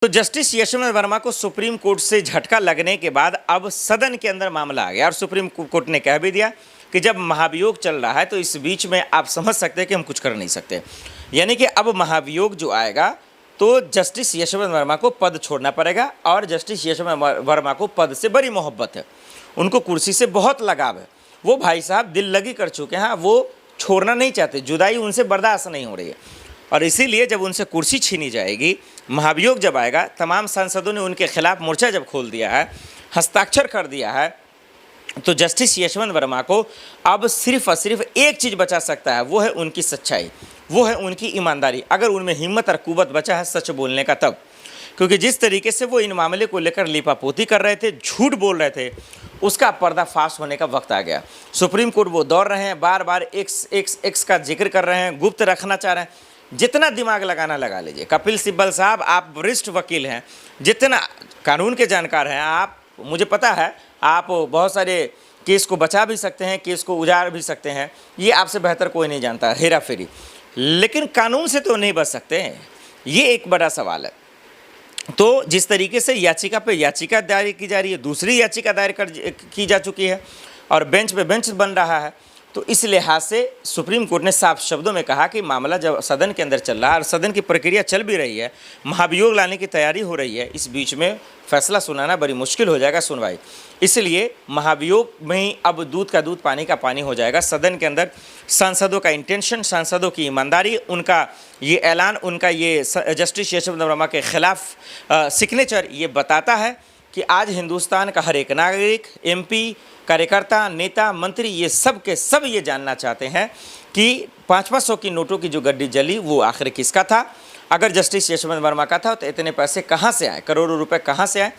तो जस्टिस यशवंत वर्मा को supreme court से झटका लगने के बाद अब सदन के अंदर मामला आ गया और सुप्रीम कोर्ट ने कह भी दिया कि जब महाभियोग चल रहा है तो इस बीच में आप समझ सकते हैं कि हम कुछ कर नहीं सकते। यानी कि अब महाभियोग जो आएगा तो जस्टिस यशवंत वर्मा को पद छोड़ना पड़ेगा और जस्टिस यशवंत वर्मा को पद से बड़ी मोहब्बत है, उनको कुर्सी से बहुत लगाव है। वो भाई साहब दिल लगी कर चुके हैं, वो छोड़ना नहीं चाहते, जुदाई उनसे बर्दाश्त नहीं हो रही है और इसीलिए जब उनसे कुर्सी छीनी जाएगी, महाभियोग जब आएगा, तमाम सांसदों ने उनके खिलाफ मोर्चा जब खोल दिया है, हस्ताक्षर कर दिया है, तो जस्टिस यशवंत वर्मा को अब सिर्फ और सिर्फ एक चीज़ बचा सकता है, वो है उनकी सच्चाई, वो है उनकी ईमानदारी। अगर उनमें हिम्मत और कुव्वत बचा है सच बोलने का तब, क्योंकि जिस तरीके से वो इन मामले को लेकर लिपापोती कर रहे थे, झूठ बोल रहे थे, उसका पर्दाफाश होने का वक्त आ गया। सुप्रीम कोर्ट वो दौड़ रहे हैं, बार बार एक्स का जिक्र कर रहे हैं, गुप्त रखना चाह रहे हैं। जितना दिमाग लगाना लगा लीजिए। कपिल सिब्बल साहब, आप वरिष्ठ वकील हैं, जितना कानून के जानकार हैं आप, मुझे पता है आप बहुत सारे केस को बचा भी सकते हैं, केस को उजाड़ भी सकते हैं, ये आपसे बेहतर कोई नहीं जानता, हेरा फेरी। लेकिन कानून से तो नहीं बच सकते हैं, ये एक बड़ा सवाल है। तो जिस तरीके से याचिका पे याचिका दायर की जा रही है, दूसरी याचिका दायर की जा चुकी है और बेंच पे बेंच बन रहा है, तो इस लिहाज से सुप्रीम कोर्ट ने साफ शब्दों में कहा कि मामला जब सदन के अंदर चल रहा है और सदन की प्रक्रिया चल भी रही है, महाभियोग लाने की तैयारी हो रही है, इस बीच में फैसला सुनाना बड़ी मुश्किल हो जाएगा सुनवाई। इसलिए महाभियोग में ही अब दूध का दूध पानी का पानी हो जाएगा। सदन के अंदर सांसदों का इंटेंशन, सांसदों की ईमानदारी, उनका ये ऐलान, उनका ये जस्टिस यशवंत वर्मा के खिलाफ सिग्नेचर, ये बताता है कि आज हिंदुस्तान का हर एक नागरिक, एमपी, कार्यकर्ता, नेता, मंत्री, ये सब के सब ये जानना चाहते हैं कि 500 की नोटों की जो गड्डी जली वो आखिर किसका था। अगर जस्टिस यशवंत वर्मा का था तो इतने पैसे कहाँ से आए, करोड़ों रुपए कहाँ से आए,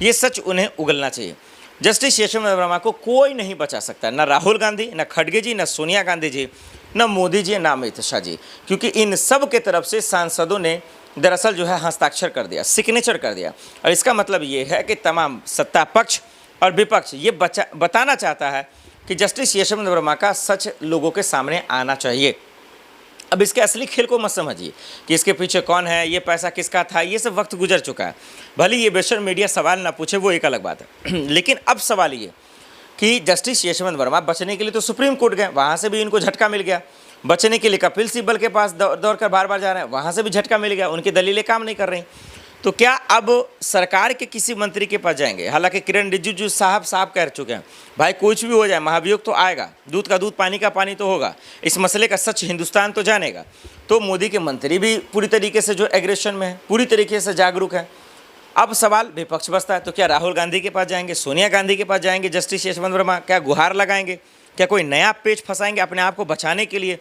ये सच उन्हें उगलना चाहिए। जस्टिस यशवंत वर्मा को कोई नहीं बचा सकता, न राहुल गांधी, न खड़गे जी, न सोनिया गांधी जी, न मोदी जी, न अमित शाह जी, क्योंकि इन सब के तरफ से सांसदों ने दरअसल जो है हस्ताक्षर कर दिया, सिग्नेचर कर दिया। और इसका मतलब ये है कि तमाम सत्ता पक्ष और विपक्ष ये बताना चाहता है कि जस्टिस यशवंत वर्मा का सच लोगों के सामने आना चाहिए। अब इसके असली खेल को मत समझिए कि इसके पीछे कौन है, ये पैसा किसका था, ये सब वक्त गुजर चुका है। भले ये बेशर्म मीडिया सवाल ना पूछे, वो एक अलग बात है लेकिन अब सवाल ये कि जस्टिस यशवंत वर्मा बचने के लिए तो सुप्रीम कोर्ट गए, वहाँ से भी इनको झटका मिल गया। बचने के लिए कपिल सिब्बल के पास दौड़ कर बार बार जा रहे हैं, वहाँ से भी झटका मिल गया, उनकी दलीलें काम नहीं कर रही। तो क्या अब सरकार के किसी मंत्री के पास जाएंगे? हालांकि किरण रिजिजू साहब कह चुके हैं, भाई कुछ भी हो जाए महाभियोग तो आएगा, दूध का दूध पानी का पानी तो होगा, इस मसले का सच हिंदुस्तान तो जानेगा। तो मोदी के मंत्री भी पूरी तरीके से जो एग्रेशन में है, पूरी तरीके से जागरूक है। अब सवाल विपक्ष बचता है, तो क्या राहुल गांधी के पास जाएंगे, सोनिया गांधी के पास जाएंगे जस्टिस यशवंत वर्मा? क्या गुहार लगाएंगे? क्या कोई नया पेच फंसाएंगे अपने आप को बचाने के लिए?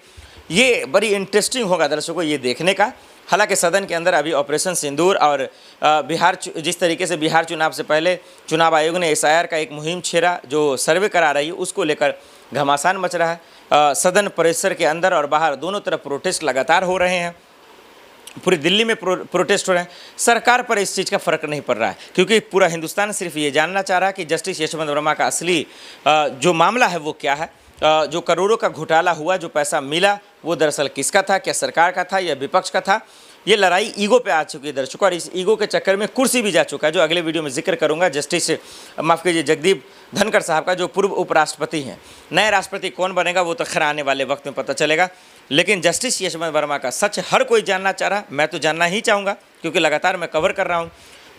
ये बड़ी इंटरेस्टिंग होगा दर्शकों ये देखने का। हालांकि सदन के अंदर अभी ऑपरेशन सिंदूर और बिहार, जिस तरीके से बिहार चुनाव से पहले चुनाव आयोग ने SIR का एक मुहिम छेड़ा जो सर्वे करा रही है, उसको लेकर घमासान मच रहा है। सदन परिसर के अंदर और बाहर दोनों तरफ प्रोटेस्ट लगातार हो रहे हैं, पूरी दिल्ली में प्रोटेस्ट हो रहे हैं। सरकार पर इस चीज़ का फ़र्क नहीं पड़ रहा है, क्योंकि पूरा हिंदुस्तान सिर्फ ये जानना चाह रहा है कि जस्टिस यशवंत वर्मा का असली जो मामला है वो क्या है, जो करोड़ों का घोटाला हुआ, जो पैसा मिला, वो दरअसल किसका था, क्या सरकार का था या विपक्ष का था। ये लड़ाई ईगो पे आ चुकी है दर्शकों, और इस ईगो के चक्कर में कुर्सी भी जा चुका है, जो अगले वीडियो में जिक्र करूंगा। जस्टिस माफ़ कीजिए जगदीप धनखड़ साहब का, जो पूर्व उपराष्ट्रपति हैं। नए राष्ट्रपति कौन बनेगा वो तो खैर आने वाले वक्त में पता चलेगा, लेकिन जस्टिस यशवंत वर्मा का सच हर कोई जानना चाह रहा, मैं तो जानना ही चाहूँगा क्योंकि लगातार मैं कवर कर रहा हूँ।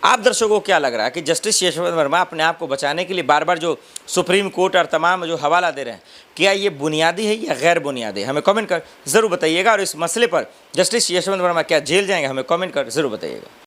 आप दर्शकों को क्या लग रहा है कि जस्टिस यशवंत वर्मा अपने आप को बचाने के लिए बार बार जो सुप्रीम कोर्ट और तमाम जो हवाला दे रहे हैं, क्या ये बुनियादी है या गैर बुनियादी? हमें कमेंट कर ज़रूर बताइएगा। और इस मसले पर जस्टिस यशवंत वर्मा क्या जेल जाएंगे, हमें कमेंट कर ज़रूर बताइएगा।